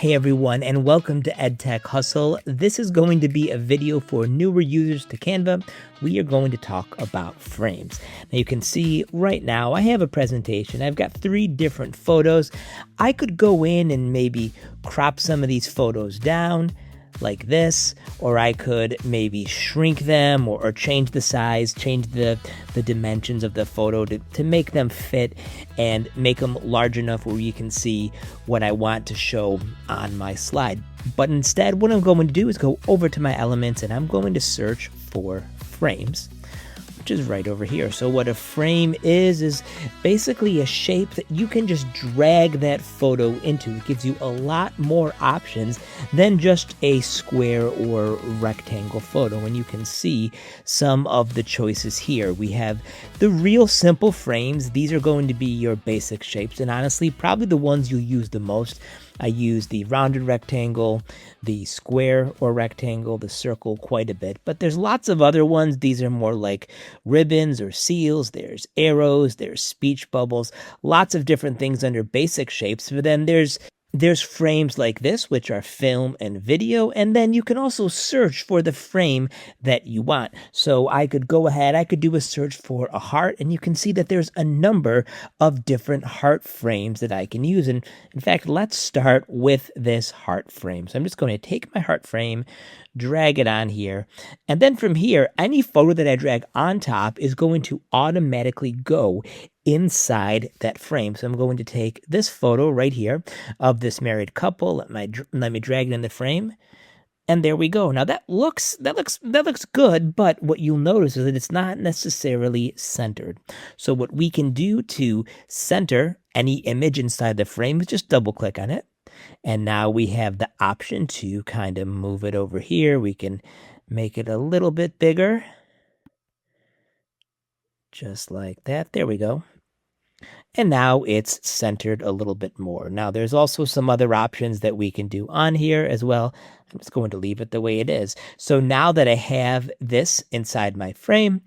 Hey everyone, and welcome to EdTech Hustle. This is going to be a video for newer users to Canva. We are going to talk about frames. Now you can see right now I have a presentation. I've got 3 different photos. I could go in and maybe crop some of these photos down like this, or I could maybe shrink them or change the size, change the dimensions of the photo to make them fit and make them large enough where you can see what I want to show on my slide. But instead, what I'm going to do is go over to my elements and I'm going to search for frames, which is right over here. So what a frame is basically a shape that you can just drag that photo into. It gives you a lot more options than just a square or rectangle photo. And you can see some of the choices here. We have the real simple frames. These are going to be your basic shapes, and honestly, probably the ones you'll use the most. I use the rounded rectangle, the square or rectangle, the circle quite a bit, but there's lots of other ones. These are more like ribbons or seals. There's arrows, there's speech bubbles, lots of different things under basic shapes. But then there's frames like this, which are film and video, and then you can also search for the frame that you want. So I could go ahead, I could do a search for a heart, and you can see that there's a number of different heart frames that I can use. And in fact, let's start with this heart frame. So I'm just going to take my heart frame, drag it on here, and then from here, any photo that I drag on top is going to automatically go inside that frame. So I'm going to take this photo right here of this married couple. Let me drag it in the frame, and there we go. Now that looks good, but what you'll notice is that it's not necessarily centered. So what we can do to center any image inside the frame is just double click on it. And now we have the option to kind of move it over here. We can make it a little bit bigger. Just like that. There we go. And now it's centered a little bit more. Now there's also some other options that we can do on here as well. I'm just going to leave it the way it is. So now that I have this inside my frame,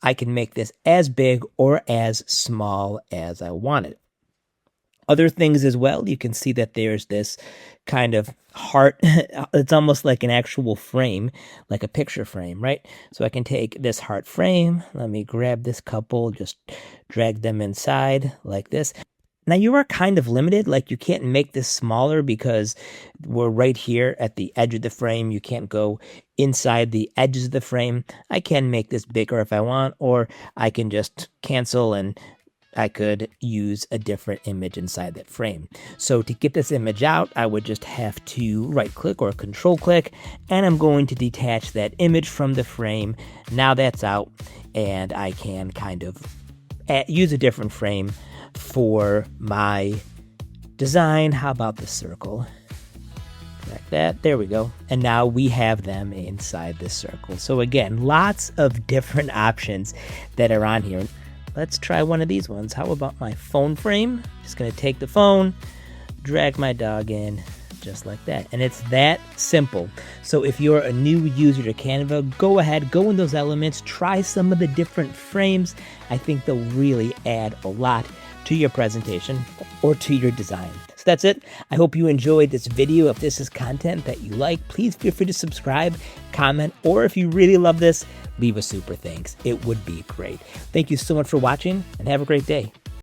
I can make this as big or as small as I want it. Other things as well, you can see that there's this kind of heart. It's almost like an actual frame, like a picture frame, right? So I can take this heart frame. Let me grab this couple, just drag them inside like this. Now you are kind of limited, like you can't make this smaller because we're right here at the edge of the frame. You can't go inside the edges of the frame. I can make this bigger if I want, or I can just cancel and I could use a different image inside that frame. So to get this image out, I would just have to right click or control click, and I'm going to detach that image from the frame. Now that's out, and I can kind of use a different frame for my design. How about the circle? Like that. There we go. And now we have them inside the circle. So again, lots of different options that are on here. Let's try one of these ones. How about my phone frame? Just going to take the phone, drag my dog in, just like that. And it's that simple. So if you're a new user to Canva, go ahead, go in those elements, try some of the different frames. I think they'll really add a lot to your presentation or to your design. So that's it. I hope you enjoyed this video. If this is content that you like, please feel free to subscribe, comment, or if you really love this, leave a super thanks. It would be great. Thank you so much for watching, and have a great day.